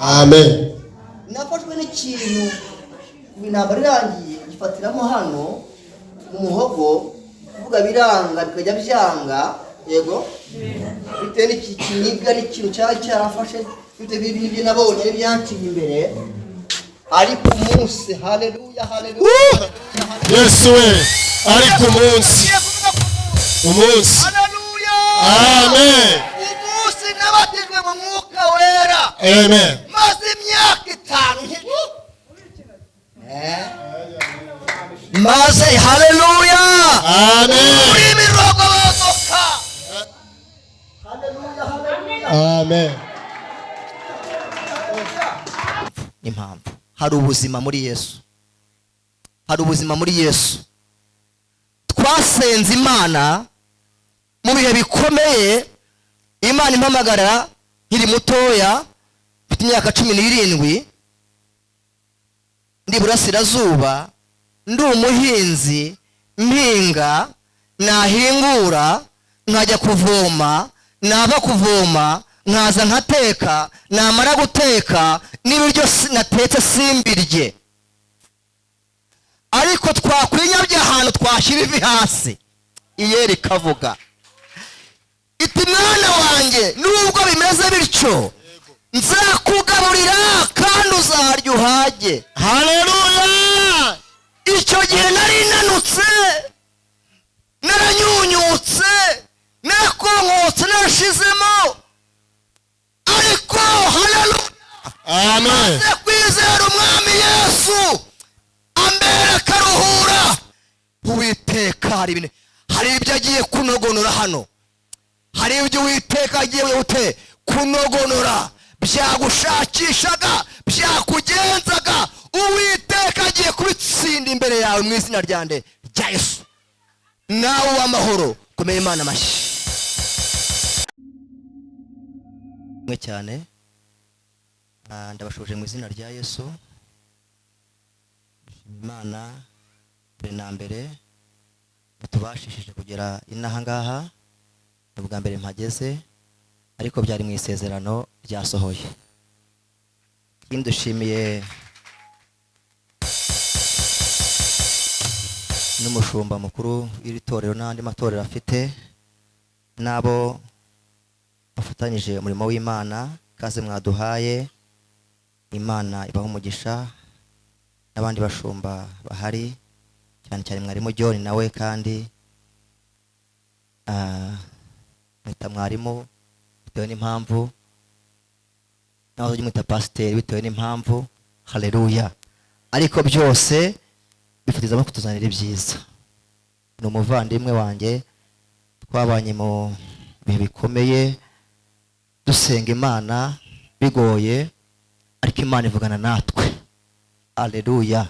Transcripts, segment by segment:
amen. nafashwe n'ikintu intambara irangiye gifatiramo hano mu muhogo kuvuga biranga bikajya byanga yego bitewe n'iki kinibwa n'ikintu cyarafashe bitewe n'ibyo nabonye n'ibyanciye imbere ariko umunsi haleluya haleluya Yesu we ariko umunsi haleluya amen umunsi nabatijwe mu mwuka wera amen maze imyaka 5 maze haleluya amen uri imirongo bazoka haleluya haleluya amen. impamvu hari ubuzima muri Yesu, hari ubuzima muri Yesu. Twasenze Imana mu bihe bikomeye, Imana impamagara nkiri mutoya mfite imyaka 17 ndi Burasirazuba, ndi umuhinzi mpinga, nahingura nkajya kuvoma, nava kuvoma nkaza nkateka, namara guteka n'ibiryo natetse simbirye, ariko twakwinyabye ahantu twashyira ivi hasi iyeri kavuga iti mwana wanjye nubwo bimeze bityo nzakugaburira kandi uzarya uhage. Haleluya. Icyo gihe nari nanutse, naranyunyutse, nakonkotse, narashizemo, ariko haleluya amen maze kwizera umwami Yesu ambera akaruhura. Uwiteka hari ibyo agiye kunogonora hano, hari ibyo Uwiteka agiye gute kunogonora byagushakishaga, byakugenzaga, Uwiteka agiye kubitsinda imbere yawe mu izina rya Yesu. Nawe w'amahoro komeye Imana amashyi mwe cyane. Ndabashuje mu izina rya Yesu. Imana mbere na mbere tubashishije kugera inaha ngaha, ubwa mbere mpageze ariko byari mu isezerano ryasohoye. Indushimiye n'umushumba mukuru w'iri torero n'andi matorero afite nabo bafatanyije umurimo w'Imana. Kaze mwaduhaye, Imana ibaho umugisha, n'abandi bashumba bahari cyane cyane mwarimu John nawe kandi mwita mwarimu bitewe n'impamvu, naho mwita pasiteri bitewe n'impamvu. Haleluya. Ariko byose bifitizamo kutuzanira ibyiza. Ni umuvandimwe wanjye, twabanye mu bihe bikomeye dusenga Imana bigoye, ariko Imana ivugana natwe. Haleluya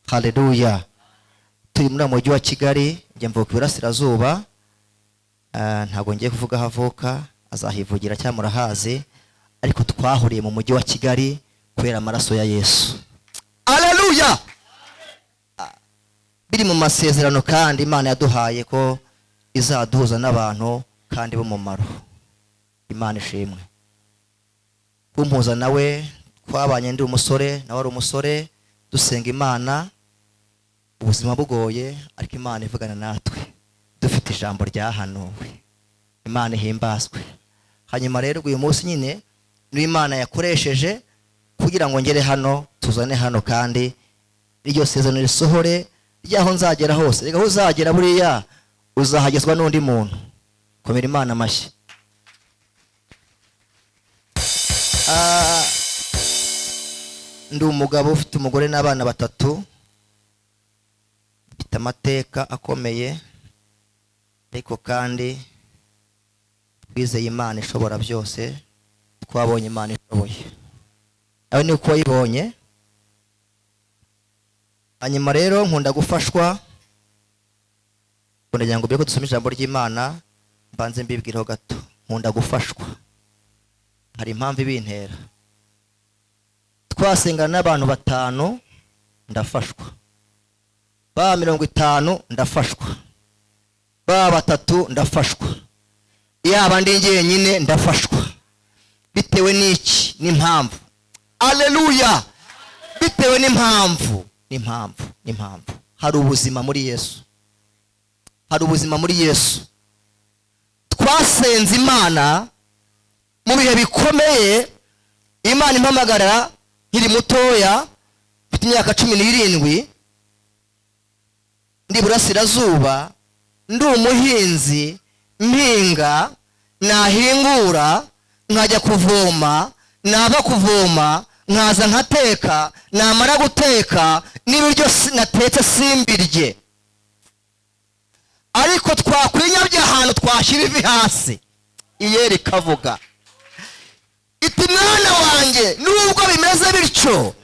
haleluya. Turi muri mujyi wa Kigali, njye mvuka Burasirazuba, ntabwo ngiye kuvuga aho avuka, azahivugira cyangwa murahazi, ariko twahuriye mu mujyi wa Kigali kubera amaraso ya Yesu. Haleluya. Biri mu masezerano kandi Imana yaduhaye ko izaduhuza n'abantu kandi b'umumaro. Imana ishimwe. Kumpuza nawe twabanye ndi umusore, nawe ari umusore, dusenga Imana ubuzima bugoye, ariko Imana ivugana natwe dufite ijambo ryahanuwe. Imana ihimbazwe. Hanyuma rero uyu munsi nyine ni Imana yakoresheje kugira ngo ngere hano, tuzane hano kandi iryo sezerano risohore ryaho nzagera hose. Rega uzagera buriya uzahagezwa n'undi muntu. Komera Imana amashyi. Ndi umugabo ufite umugore n'abana 3, mfite amateka akomeye, ariko kandi twizeye Imana ishobora byose, twabonye Imana ishoboye. Nawe ni uko wayibonye. Hanyuma rero nkunda gufashwa, kugira ngo ko dusome ijambo ry'Imana, mbanze mbibwiraho gato. Nkunda gufashwa, hari impamvu ibintera. Twasenga n'abantu 5 ndafashwa, ba 50 ndafashwa, ba 3 ndafashwa, yaba ndi njyenyine ndafashwa. Bitewe n'iki n'impamvu Haleluya. Bitewe n'impamvu hari ubuzima muri Yesu, hari ubuzima muri Yesu. Twasenze Imana mu bihe bikomeye. Imana impamagara nkiri mutoya, mfite imyaka 17, ndi Burasirazuba, ndi umuhinzi, mpinga, nahingura, nkajya kuvoma, nava kuvoma, nkaza nkateka, namara guteka n'ibiryo natetse simbirye. Ariko twakwinyabye ahantu twashyira ivi hasi, Iyeri kavuga iti mwana wanjye, nubwo bimeze bityo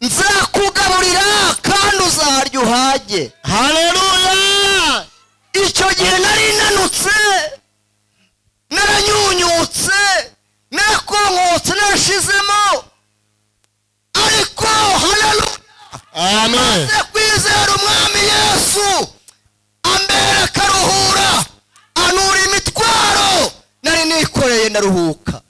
nzakugaburira kandi uzarya uhage. Haleluya. Icyo gihe nari nanutse, naranyunyutse, nakonkotse, narashizemo, ariko haleluya, Amen. maze kwizera umwami Yesu ambera akaruhura, anura imitwaro nari nikoreye, ndaruhuka.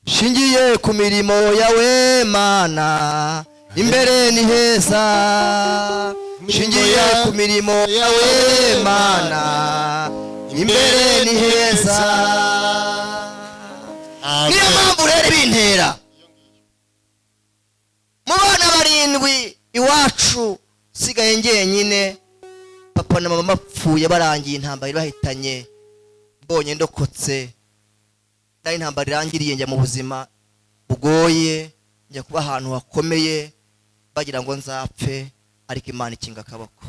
Shingiye ku mirimo yawe Mana, imbere ni heza. Shingiye ku mirimo yawe Mana, imbere ni heza. Niyo mpamvu rero bintera mu bana 7 iwacu sigaye njyenyine. Papa na mama bapfuye barangiye, intambara irahitanye, mbonye ndokotse. Nari intambara irangiriye, njya mu buzima bugoye, njya kuba ahantu hakomeye, bagira ngo nzapfe, ariko Imana ikinga akaboko.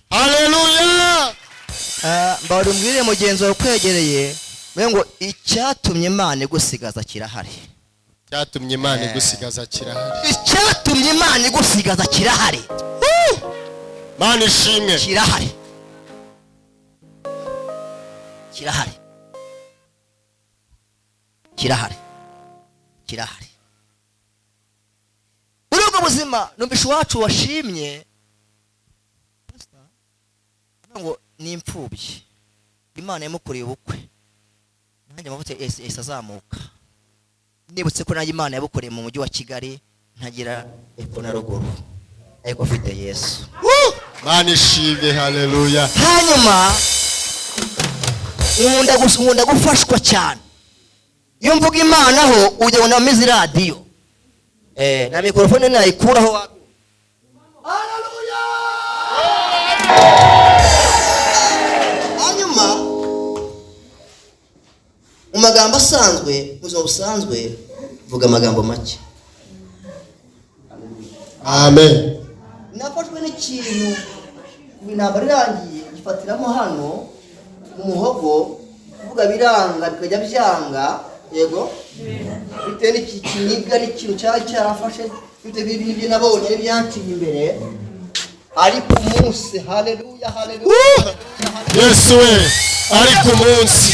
Haleluya. Mbari umbwire mugenzi wawe kwegereye ngo icyatumye Imana igusigaza kirahari. Cyatumye Imana igusigaza kirahari. Icyatumye Imana igusigaza kirahari. Mana ishimwe. Kirahari. Kirahari. Kirahari. Kirahari. Muri ubwo buzima numvisha iwacu washimye ngo ni imfubyi, Imana yamukoreye ubukwe, nanjye amavuta yahise azamuka. Nibutse ko nanjye Imana yabukoreye mu mujyi wa Kigali, ntagira epfo na ruguru, ariko afite Yesu. Mana ishimwe. Haleluya. Hanyuma nkunda gufashwa cyane. Iyo mvuga Imana ho ujya ubona ameze radio, na mikrofone nayikuraho. Haleluya. Hanyuma mu magambo asanzwe, ubuzima busanzwe, vuga amagambo make. Amen. Nafashwe n'ikintu intambara irangiye, gifatiramo hano mu muhogo, kuvuga biranga bikajya byanga. Yego, bitewe n'iki kiniga n'ikintu cyarafashe, bitewe n'ibyo nabonye n'ibyancinye imbere. Ariko umunsi, haleluya, haleluya, Yesu we, ariko umunsi,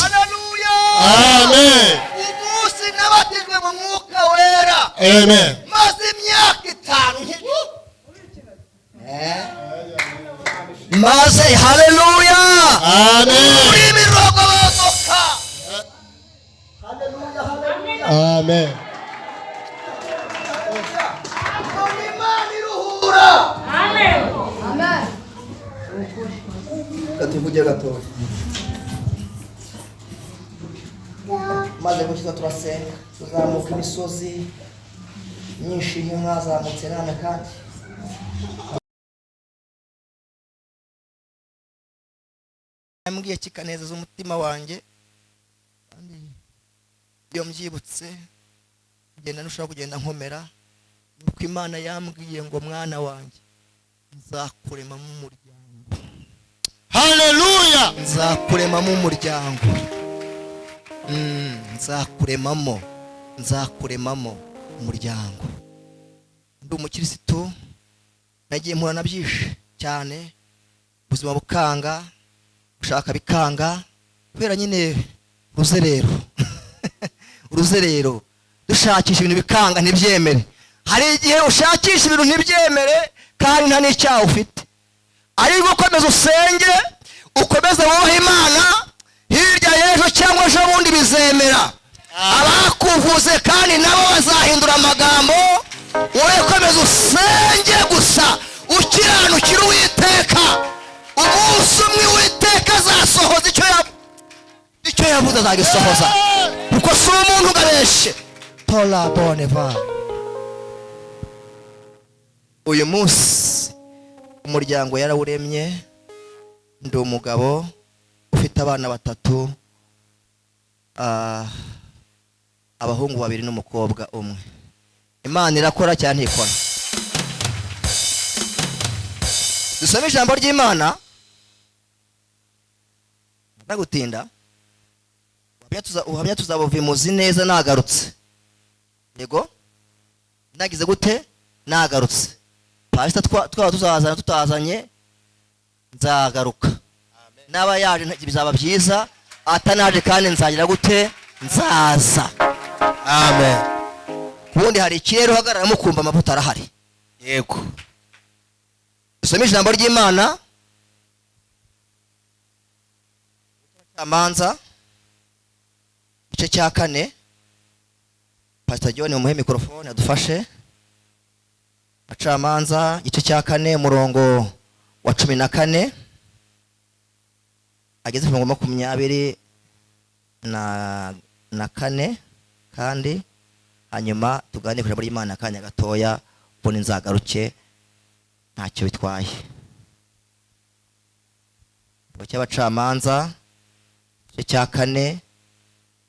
haleluya, amen, umunsi nabatijwe mu Mwuka Wera, amen, maze imyaka 5 maze haleluya, amen, uri imirongo bazoka, haleluya, haleluya, amen. Imana iruhura. Amen. Amen. Katuvuge gato. Maze gushyira turasenga, tuzamuka imisozi myinshi nk'azamutse nane kandi yambwiye kikanezeza umutima wanjye, kandi iyo mbyibutse ngenda nushaka kugenda nkomera. Nuko Imana yambwiye ngo mwana wanjye, nzakurema mu muryango. Haleluya. Nzakurema mu muryango. Nzakuremamo umuryango. Ndi umukirisitu, nagiye mpura na byinshi cyane, ubuzima bukanga, gushaka bikanga, kubera nyine uruzerero dushakisha ibintu bikanga ntibyemere. Hari igihe ushakisha ibintu ntibyemere kandi nta n'icyaha ufite, ariko ukomeza usenge, ukomeze wubahe Imana, bazakwemera abakuvuze kandi nabo bazahindura amagambo wowe komeza usenge gusa ukiranukira Uwiteka umunsi umwe Uwiteka azasohoza icyo yavuze azagisohoza kuko si umuntu ugabeshe tola boneva uyu munsi umuryango yarawuremye ndi umugabo ufite abana 3 abahungu 2 n'umukobwa umwe Imana irakora cyane ikora dusome ijambo ry'Imana nagutinda uhamya tuzabuvimuzi neza nagarutse yego nagize gute nagarutse pastor twaba tuzazana tutazanye nzagaruka naba yaje bizaba byiza atanaje kandi nzagira gute nzaza Amen. ubundi hari ikirere uhagarara mukumva amavuta arahari Yego. dusome ijambo ry'Imana amanza igice cya 4 Pastor John umuhe microphone adufashe acamanza igice cya 4 umurongo wa 14 ageze ku murongo 24 kandi hanyuma tuganire ku ijambo ry'Imana akanya gatoya ubone nzagaruke ntacyo bitwaye cy'abacamanza igice cya 4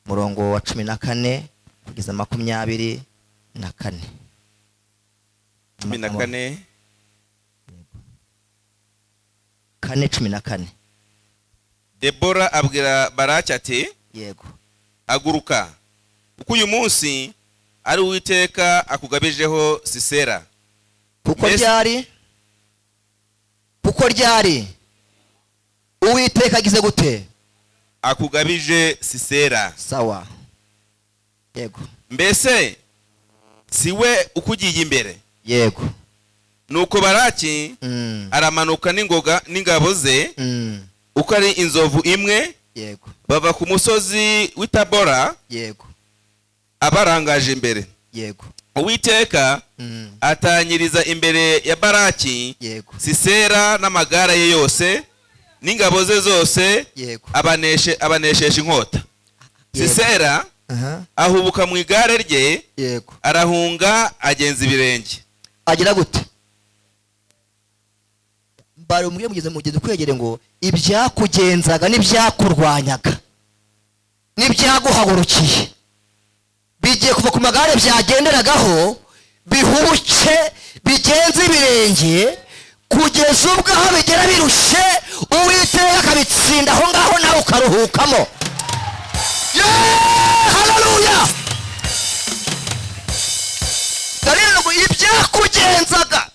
umurongo wa 14 kugeza 24 14 Debora abwira Baraki ati yego aguruka kuko uyu munsi ari Uwiteka akugabijeho Sisera kuko ryari Uwiteka agize gute akugabije Sisera sawa yego mbese siwe ukugiye imbere yego nuko Baraki aramanuka n'ingabo ze uko ari inzovu imwe yego bava ku musozi w'Itabora yego abarangaje imbere yego Uwiteka atanyiriza imbere ya Baraki yego Sisera n'amagara ye yose n'ingabo ze zose yego abaneshesha inkota Sisera ahubuka mu igare rye yego arahunga agenza ibirenge agira gute bari mugeze kwegere ngo ibyakugenzaga n'ibyakurwanyaga n'ibyaguhagurukiye bigiye kuva ku magare byagenderagaho bihubuke bigenze ibirenge kugeza ubwo aho bigera birushye Uwiteka akabitsinda aho ngaho nawe ukaruhukamo haleluya dariko ibyakugenzaga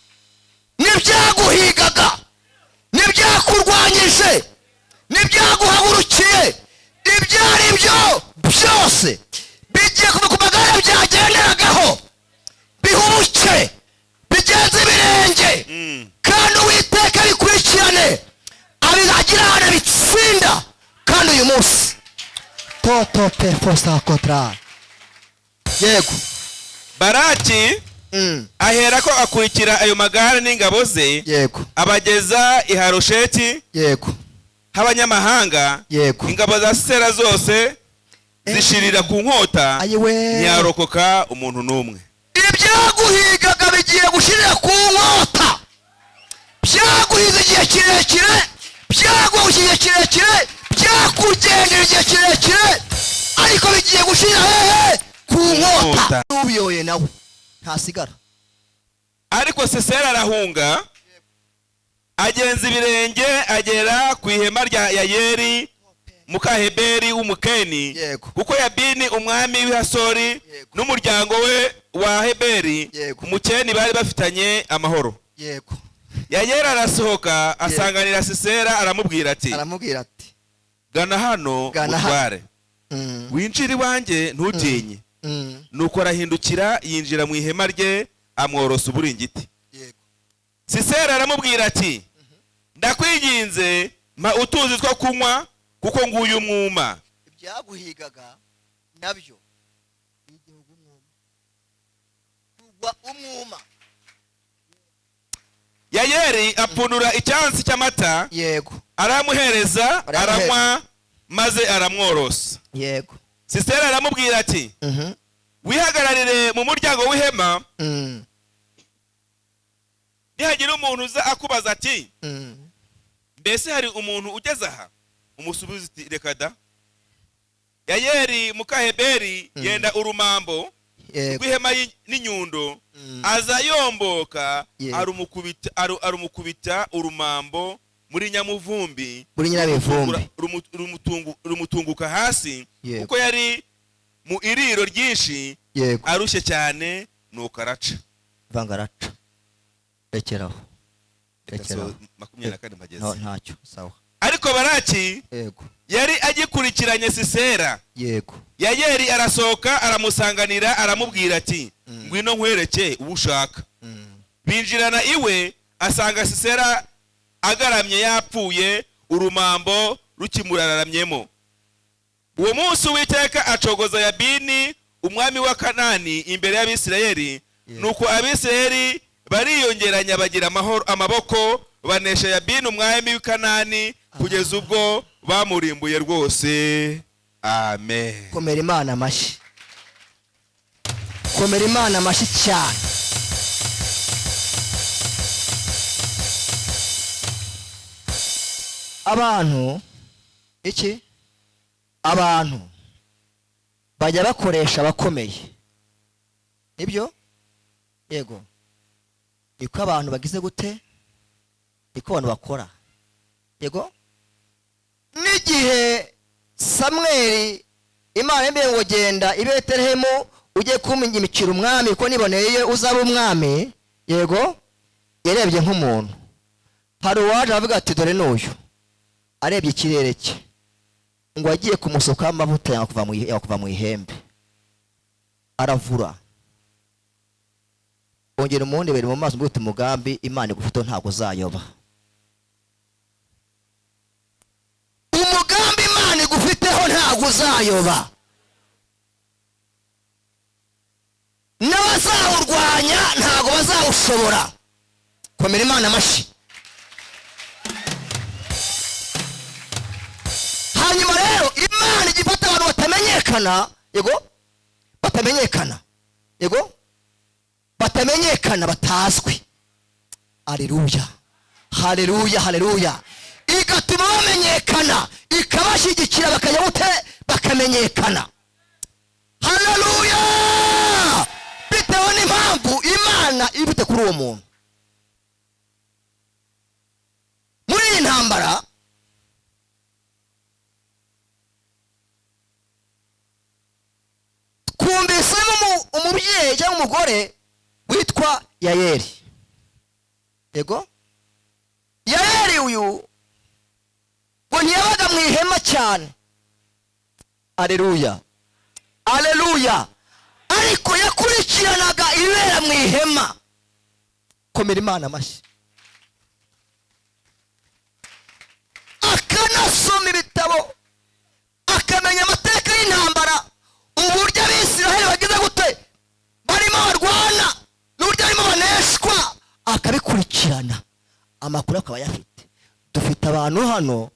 n'ibyaguhigaga n'ibyakurwanyije n'ibyaguhagurukiye ibyari byo byose bigiye kuva ku magare byagenderagaho bihubuke bigenze ibirenge kandi Uwiteka bikurikirane abizagira ahantu bitsinda kandi uyu munsi toto pefosa kontra yego Baraki ahera ko akurikira ayo magare n'ingabo ze yego abageza i Harosheti yego h'abanyamahanga yego ingabo za Sisera zose zishirira ku nkota ntiyarokoka umuntu n'umwe ibyaguhigaga bigiye gushirira ku nkota byaguhize igihe kirekire byaguhize igihe kirekire byakugendera igihe kirekire ariko bigiye gushirira hehe ku nkota n'ubiyoye nawe ntasigara ariko Sisera arahunga agenza ibirenge agera ku ihema rya Yayeli muka Heberi w'Umukeni kuko Yabini umwami w'Ihasori n'umuryango we wa Heberi Umukeni bari bafitanye amahoro yego Yayeli arasohoka asanganira Sisera aramubwira ati gana hano utware winjira iwanjye ntutinye nuko arahindukira yinjira mu ihema rye amworosa uburingiti Sisera aramubwira ati ndakwinginze mpa utuzi two kunywa kuko nguyu mwuma ibyaguhigaga nabyo igihugu kugwa umwuma. Yayeli apfunura icyansi cy'amata, yego, aramuhereza, aranywa maze aramworosa. yego. Sisera aramubwira ati wihagararire mu muryango w'ihema, nihagira umuntu uza akubaza ati mbese hari umuntu ugeze aha, umusubize uti reka da. Yayeli mukaheberi yenda urumambo rw'ihema n'inyundo, aza yomboka, arumukubita urumambo muri nyamuvumbi, rumutunguka hasi, kuko yari mu iriro ryinshi, arushye cyane, nuko araca. Vangaraca. Rekeraho. 24 magezi. Ntacyo, sawa. Ariko Baraki yari agikurikiranye Sisera. Yego. Yayeli arasohoka, aramusanganira, aramubwira ati ngwino nkwereke ubushaka. Binjirana iwe, asanga Sisera agaramye yapfuye, urumambo rukimuraramyemo. Uwo munsi Uwiteka acogoza Yabini umwami wa Kanani imbere y'Abisirayeli, nuko Abisirayeli bariyongeranya bagira amaboko, banesha Yabini umwami w'Kanani kugeza ubwo bamurimbuye rwose. Amen. Komera Imana amashyi. Komera Imana amashyi cyane. Abantu abantu bajya bakoresha abakomeye, nibyo? Yego. Niko abantu bagize gute? Niko abantu bakora. Yego. N'igihe Samweli Imana yemeye ngo genda i Betelehemu ujye kumenyimikira umwami ko niboneye uzaba umwami. Yego. Yarebye nk'umuntu. Hari uwaje avuga ati dore n'uyu. Arebye ikirere cye ngo agiye kumusukaho amavuta yakuva mu ihembe, aravura. Ongera umundi bari mu maso mbuto umugambi Imana igufite ntabwo uzayoba. Umugambi Imana igufiteho ntabwo uzayoba. N'abazawurwanya ntabwo bazawushobora. Komera Imana amashyi. Hanyuma rero Imana igifata abantu batamenyekana, yego, batamenyekana, yego, batamenyekana, batazwi. Haleluya, haleluya, haleluya. Igatuma bamenyekana, ikabashyigikira bakajya bute bakamenyekana. Haleluya. Bitewe n'impamvu Imana ibite kuri uwo muntu. Muri iyi ntambara kumvisemo umubyeyi cyangwa umugore witwa Yayeli. Yego. Yayeli uyu ngo ntiyabaga mu ihema cyane. Haleluya, haleluya. Ariko yakurikiranaga ibera mu ihema. Komera Imana amashyi. Akanasoma ibitabo, akamenya amateka y'intambara, uburyo Abisirayeli bagize gute barimo barwana, n'uburyo barimo baneshwa, akabikurikirana. Amakuru akaba yafite. Dufite abantu hano,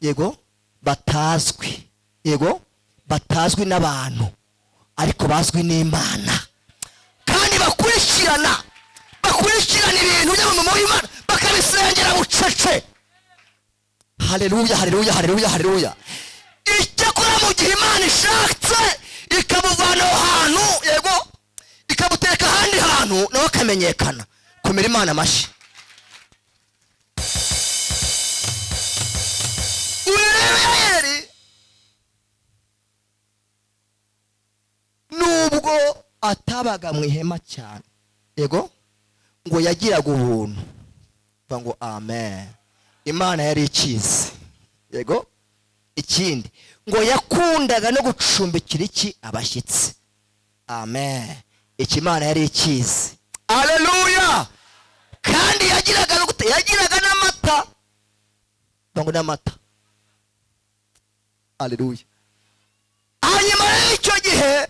yego, batazwi, yego, batazwi n'abantu, ariko bazwi n'Imana, kandi bakurikirana ibintu by'umurimo w'Imana, bakabisengera bucece. Haleluya, haleluya, haleluya, haleluya. Icyakora mu gihe Imana ishatse ikamuvana aho hantu, yego, ikamuteka ahandi hantu, nawe akamenyekana. Komera Imana amashyi. Yayeli nubwo atabaga mu ihema cyane, yego, ngo yagiraga ubuntu. Ngo amen. Imana yari ikizi, yego. Ikindi ngo yakundaga no gucumbikira iki abashyitsi. Amen. Iki Imana yari ikizi. Haleluya. Kandi yagiraga n'amata. Ngo n'amata. Haleluya. hanyuma y'icyo gihe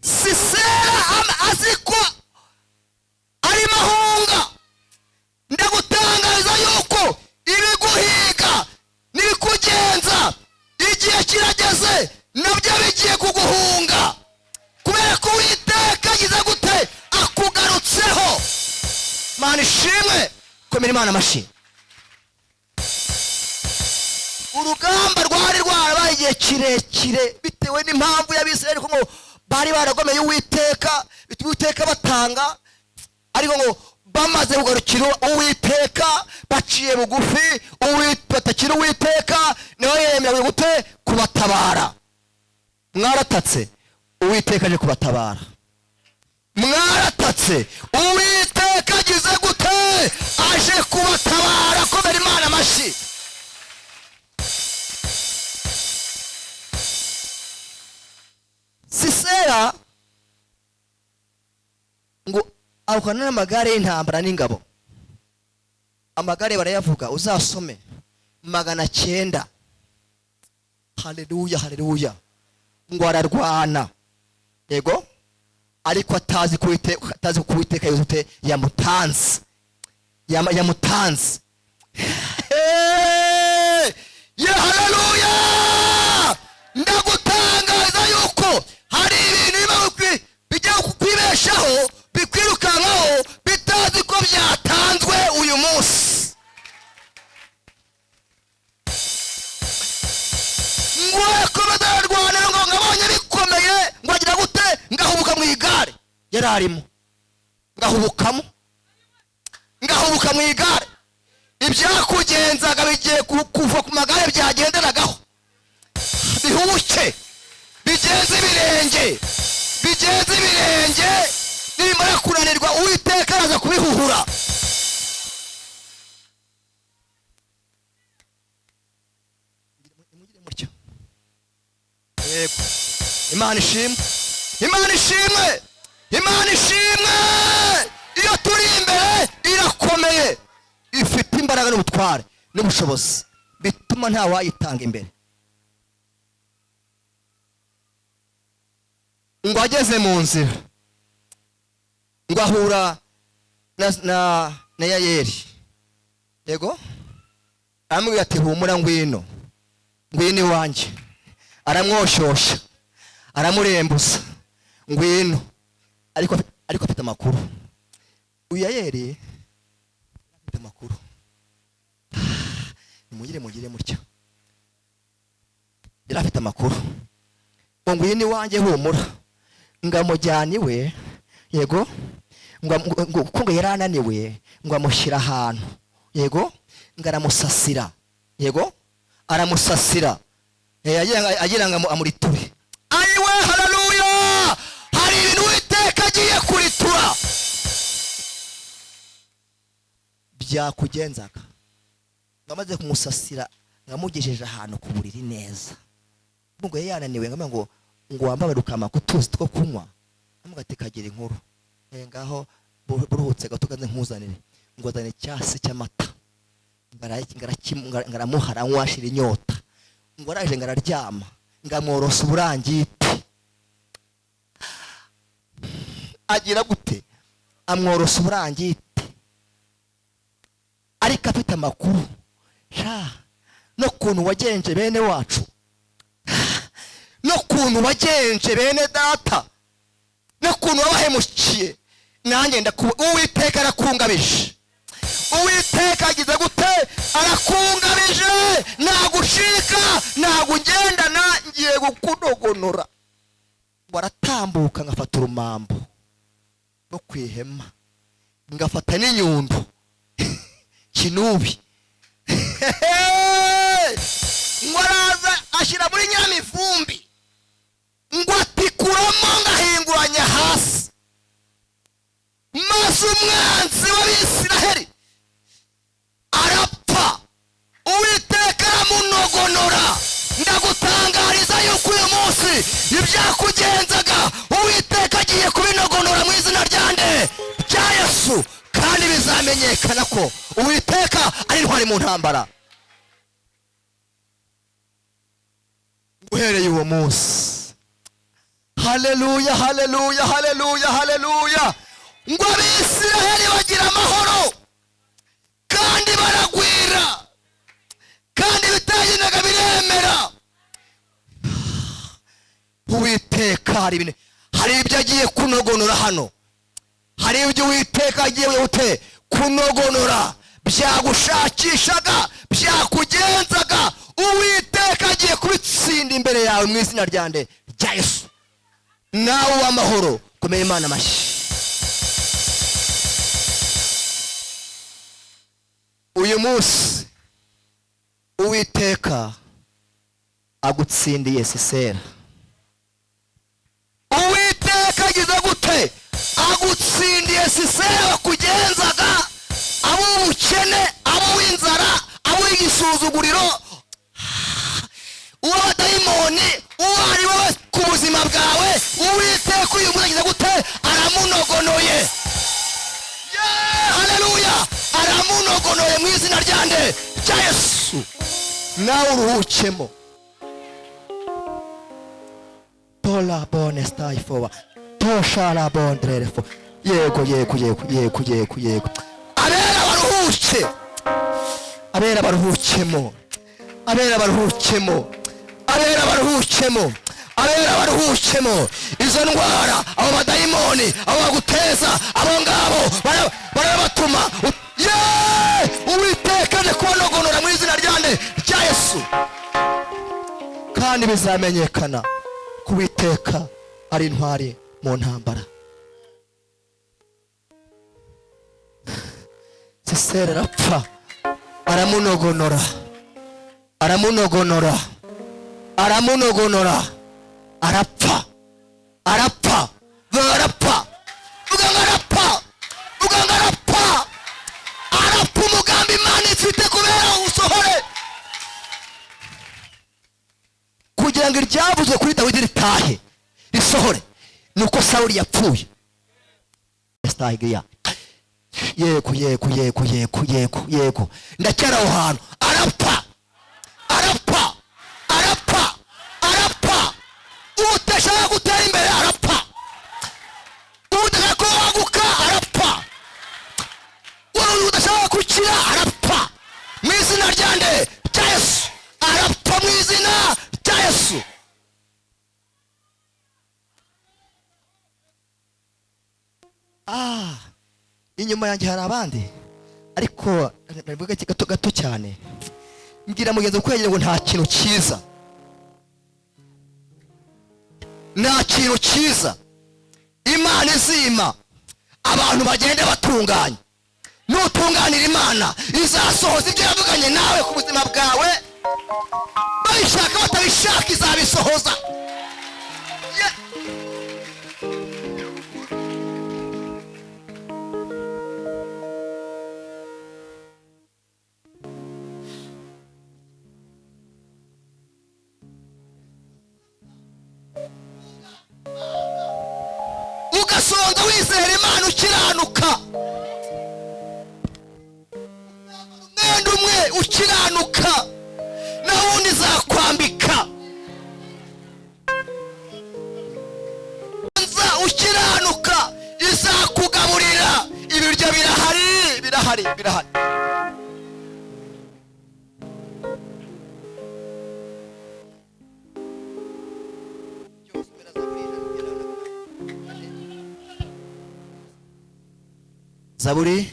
Sisera azi ko arimo ahunga. Ndagutangariza yuko ibiguhiga n'ibikugenza igihe kirageze nabyo bigiye kuguhunga, kubera ko Uwiteka agize gute akugarutseho. Mana ishimwe, komera Imana amashyi. Urugamba rwari rwarabaye igihe kirekire bitewe n'impamvu y'Abisirayeli ko ngo bari baragomeye Uwiteka, bituma Uwiteka batanga, ariko ngo bamaze kugarukira Uwiteka baciye bugufi, batakira Uwiteka niho yemerewe gute kubatabara. Mwaratatse, Uwiteka aje kubatabara. Mwaratatse, Uwiteka agize gute aje kubatabara. Komera Imana amashyi. Sisera ngo ahukana n'amagare y'intambara n'ingabo. Amagare barayavuga, uzasome 900. Haleluya, haleluya. Ngo ararwana, yego, ariko atazi kuwiteka yuzute yamutanze. Ya haleluya. Ndagutangaza yuko hari ibintu bijya kukwibeshaho bikwirukankaho bitazi ko byatanzwe uyu munsi. Ngo yakomeza ararwana ngo ngabonye bikomeye, ngo agira gute ngahubuka mu igare yararimo, ngahubuka mu igare. Ibyakugenzaga bigiye kuva ku magare byagenderagaho bihubuke, bigenze ibirenge, nimara kunanirwa Uwiteka araza kubihuhura. Yego, Imana ishimwe, Imana ishimwe, Imana ishimwe. Iyo turi imbere irakomeye, ifite imbaraga n'ubutware n'ubushobozi bituma nta wayitanga imbere. Ngo ageze mu nzira, ngo ahura na Yayeli, yego, aramubwira ati humura ngwino iwanjye. Aramwoshosha, aramurembuza, ngwino. Ariko afite amakuru. Uyu Yayeli afite amakuru. Nimugire mutya. Yari afite amakuru. Ngo ngwino iwanjye humura. Ngamujyana iwe, yego, ngo yarananiwe, ngo amushyira ahantu, yego, ngo aramusasira, yego, aramusasira, agira ngo amuriture. Ayiwe, haleluya. Hari ibintu Uwiteka agiye kuritura byakugenzaga. Ngamaze kumusasira, ngamugejeje ahantu ku buriri neza. Ngo yananiwe, ngo wambabare ukama kutuzi two kunywa. Amugati kagira inkuru. Ngaho buruhutse gato kanze nkuzanire. Ngo azane cyasi cy'amata. Ngaramuhara nwashira inyota. Ngo araje ngararyama. Ngamworosa uburangiti. Agira gute? Amworosa uburangiti. Ariko afite amakuru. No kuntu wagenje bene wacu. No kuntu wagenje bene data, no kuntu wabahemukiye, nanjye Uwiteka arakungabije. Uwiteka agize gute arakungabije, nagushika nagugendana, ngiye gukudogonora. Waratambuka ngafata urumambo no kwihema, ngafata n'inyundo kinubi. Ngwaraza ashira muri nyamivumbi, ngo atikuramo ngahinguranya hasi, maze umwanzi w'Abisiraheli arapfa. Uwiteka aramunogonora. Ndagutangariza yuko uyu munsi ibyakugenzaga Uwiteka agiye kubinogonora mu izina rya Yesu, kandi bizamenyekana ko Uwiteka ari intwari mu ntambara. Uhereye uwo munsi haleluya haleluya haleluya haleluya. Ngo Abisiraheli bagira amahoro kandi baragwira kandi bitagendaga biremera. Uwiteka hari ibyo agiye kunogonora hano, hari ibyo Uwiteka agiye kunogonora byagushakishaga byakugenzaga. Uwiteka agiye kubitsinda imbere yawe mu izina rya Yesu. Nawe w'amahoro komeye Imana amashyi. Uyu munsi Uwiteka agutsindiye Sisera. Uwiteka agize gute? Agutsindiye Sisera bakugenzaga, abo ubukene, abo w'inzara, abo w'igisuzuguriro, uwo dayimoni uwo ari we ku buzima bwawe. Uwiteka uyu munsi agize gute? Aramunogonoye. Haleluya, aramunogonoye mu izina rya Yesu. Nawe uruhukemo. Tola bone stai fova tosha la bondrere fo. Yego abera baruhuke, abera baruhukemo, abera baruhukemo, abera baruhukemo, abera baruhukemo. Izo ndwara, abo badayimoni, abo baguteza, abo ngabo barabatuma. Uwiteka aje kunogonora mu izina rya Yesu. Kandi bizamenyekana ko Uwiteka ari intwari mu ntambara. Sisera arapfa, aramunogonora, aramunogonora, aramunogonora, arapfa, arapfa, arapfa, uganga arapfa, uganga arapfa, arapfa. Umugambi Imana ifite kubera usohore, kugira ngo iryavuzwe kuri Dawidi ritahe risohore, nuko Sawuli yapfuye. Yego ndacyari aho hantu. Arapfa, arapfa, arapfa, arapfa. Udashaka gutera imbere arapfa, udashaka ko waguka arapfa, udashaka gukira arapfa mu izina rya Yesu. Arapfa mu izina rya Yesu. Inyuma yanjye hari abandi, ariko navuga gato cyane. Mbwira mugenzi kwegera ngo nta kintu cyiza, nta kintu cyiza Imana izima abantu bagende batunganye. Nutunganira Imana izasohoza ibyo yavuganye nawe ku buzima bwawe. Bayishaka batabishaka izabisohoza. Ugasonza wizera Imana ukiranuka, mwenda umwe ukiranuka, na wundi izakwambika. Nza ukiranuka izakugaburira. Ibiryo birahari. Zaburi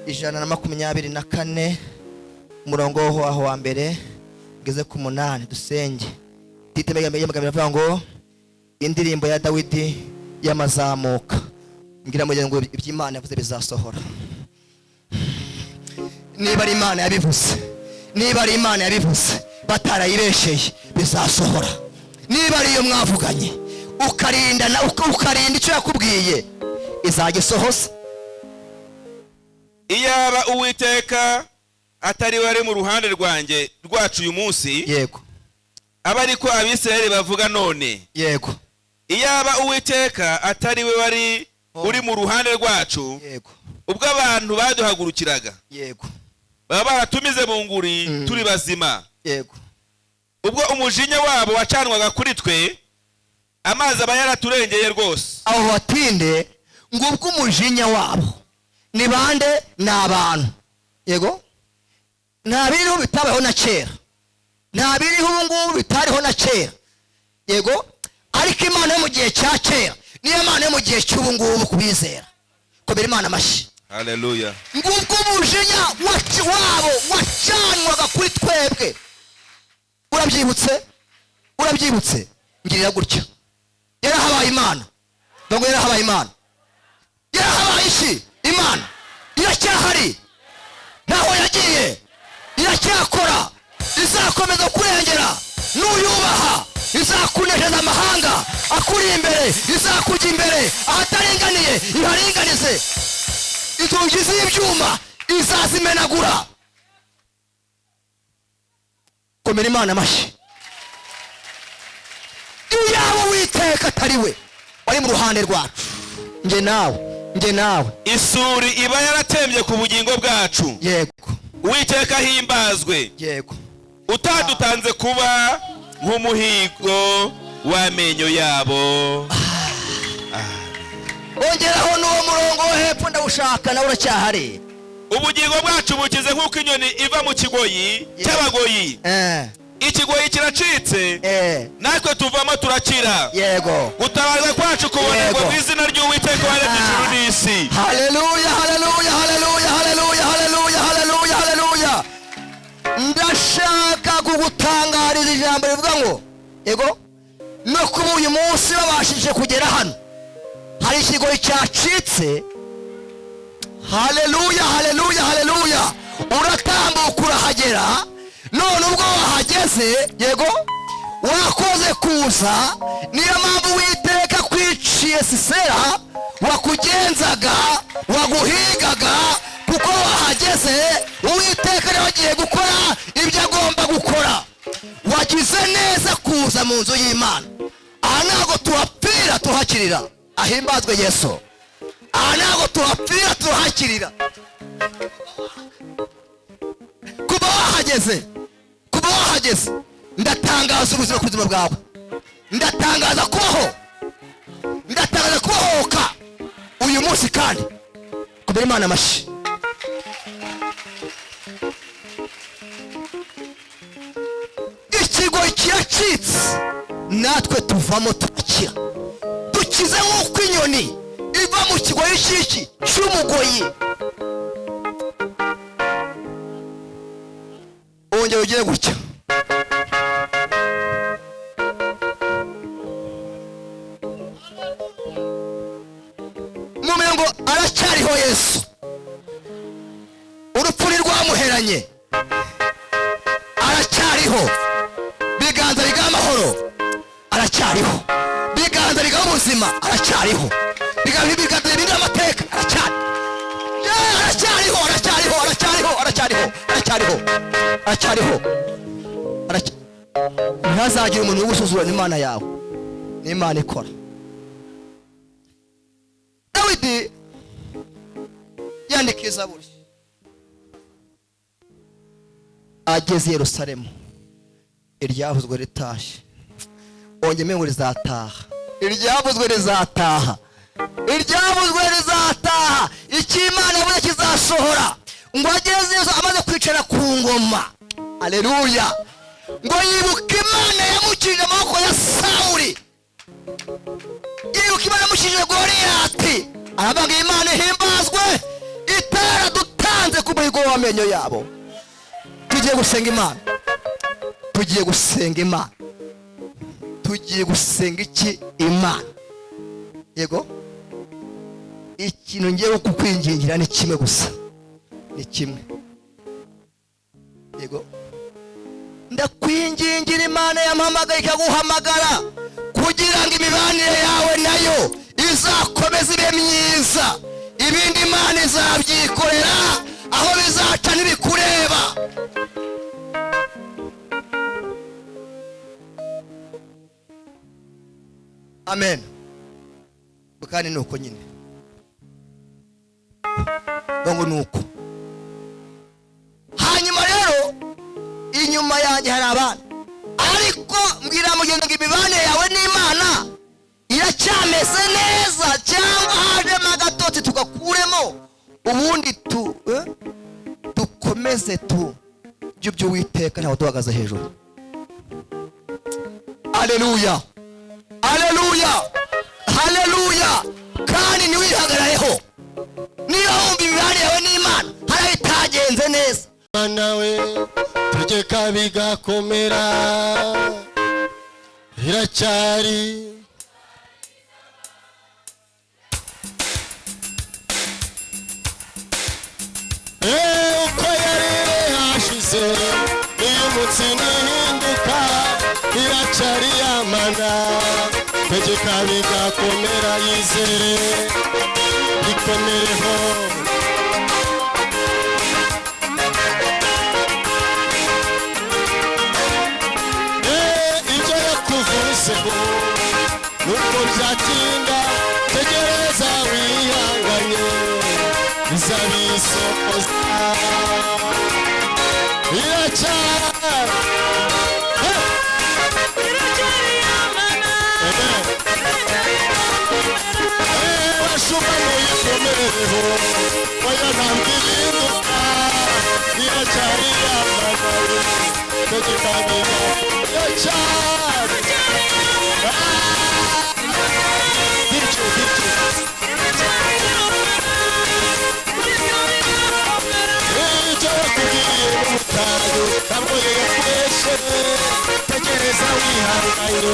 124 umurongo aho wa mbere ngeze ku 8. Dusenge. Amagambo avuga ngo indirimbo ya Dawidi y'amazamuka. Ngira mugenzi ngo iby'Imana yavuze bizasohora. Niba ari Imana yabivuze, niba ari Imana yabivuze batarayibesheye, bizasohora. Niba ari iyo mwavuganye ukarinda icyo yakubwiye, izagisohoza. Iyaba Uwiteka atari wari mu ruhande rwacu uyu munsi, yego, aba ariko Abisiraheli bavuga none. Yego. Iyaba Uwiteka atari we wari uri mu ruhande rwacu, yego, ubwo abantu baduhagurukiraga, yego, baba baratumize mu nguri turi bazima, yego, ubwo umujinya wabo wacanwaga kuri twe, amazi aba yaraturengeye rwose. abo batinde ngubwo umujinya wabo ni bande? Ni abantu. Yego, nta biriho bitabaho na kera, nta biriho ubu ngubu bitariho na kera. Yego, ariko Imana yo mu gihe cya kera niyo Imana yo mu gihe cy'ubu ngubu kubizera. Komera Imana amashyi. Haleluya. Ngubwo umujinya wabo wacanwaga kuri twebwe. Urabyibutse ngirira gutya, yarahabaye Imana. Ngo yarahabaye Imana. Yarahabaye iki? Imana iracyahari, ntaho yagiye, iracyakora, izakomeza kurengera. Nuyubaha izakunezeza amahanga akuri imbere, izakujya imbere ahataringaniye iharinganize. Inzugi z'ibyuma izazimenagura. Komera Imana amashyi. Iyaba Uwiteka atari we wari mu ruhande rwacu, nge nawe isuri iba yaratembye ku bugingo bwacu. Yego, Uwiteka himbazwe. yego, utadutanze kuba nk'umuhigo w'amenyo yabo. ongeraho n'uwo murongo wo hepfo ndawushaka, nawe uracyahari. Ubugingo bwacu bukize nk'uko inyoni iva mu kigoyi cy'abagoyi. Ikigoyi kiracitse, natwe tuvamo turakira. Yego, gutabarwa kwacu kubonerwa mu izina ry'Uwiteka waremye ijuru n'isi. haleluya, haleluya, haleluya, haleluya, haleluya, haleluya, haleluya. Ndashaka kugutangariza ijambo rivuga ngo yego, no kuba uyu munsi babashije kugera hano, hari ikigoyi cyacitse. Haleluya, haleluya, haleluya. Uratambuka urahagera, none ubwo wahageze, yego, wakoze kuza. Niyo mpamvu Uwiteka kwiciye Sisera, wakugenzaga, waguhigaga, kuko wahageze. Uwiteka rero agiye gukora ibyo agomba gukora. Wagize neza kuza mu nzu y'Imana. Aha ntabwo tuhapfira, tuhakirira. Ahimbazwe Yesu. Aha ntabwo tuhapfira, tuhakirira. Kuba wahageze, ndatangaza ubuzima ku buzima bwawe, ndatangaza kubaho, ndatangaza kubahoka uyu munsi. kandi komera Imana amashyi. Ikigoyi kiracitse, natwe tuvamo turakira. Dukize nk'uko inyoni iva mu kigoyi cy'umugoyi. Ongera ugire gutya. Mumenye ngo aracyariho Yesu. Urupfu ntirwamuheranye, aracyariho. Biganza bigamahoro, aracyariho. Biganza bigabubuzima, aracyariho. Biganza birinda amateka, aracyariho. Ntihazagire umuntu ugusuzugura Imana yawe. Ni Imana ikora. Dawidi yandika Zaburi, ageze i Yerusalemu, iryavuzwe ritashye. Ongeme ngo rizataha, iryavuzwe rizataha, iryavuzwe rizataha. Icyo Imana yavuze kizasohora. Ngo ageze Yesu amaze kwicara ku ngoma. Haleluya. Ngo yibuke Imana yamukijije amaboko ya Sawuli, yibuke Imana yamukijije Goliyati. Aravuga Imana ihimbazwe, itaradutanze ku muhigo w'amenyo yabo. Tugiye gusenga Imana, tugiye gusenga Imana, tugiye gusenga iki? Imana. Yego, ikintu ngiye kukwingingira ni kimwe gusa, ni kimwe. Yego, ndakwingingira Imana yampamagaye ikaguhamagara kugira ngo imibanire yawe nayo izakomeza ibe myiza. Ibindi Imana izabyikorera, aho bizaca ntibikureba. Amen. Kandi nuko nyine, ngo nuko. Hanyuma rero inyuma yanjye hari abana, ariko mbwira mugenzi ngo imibanire yawe n'Imana iracyameze neza cyangwa hajemo agatotsi tugakuremo ubundi dukomeze ibyo Uwiteka ntawe duhagaze hejuru. Haleluya, haleluya, haleluya. Kandi ntiwihagarareho niba wumva imibanire yawe n'Imana hari bitagenze neza, nawe tegeka bigakomera, iracyari uko yari hashize iyo umunsi nihinduka, iracyari yamana, tegeka bigakomera, yizere ikomereho. Ibyo yakuvuzeho nubwo byatinda, tegereza wihanganye, bizabisohoza. Bashumba muyikomereho, oya ntabwo ihinduka, iracyari yamana, tegeka iracyari bityo ibyo yakubwiye mu butayu ntabwo yakubeshe, tegereza wihanganye,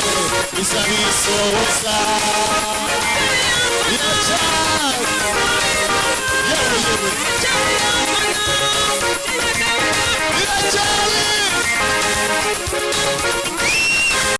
bizabisohoza. Iracyari yewe iracyari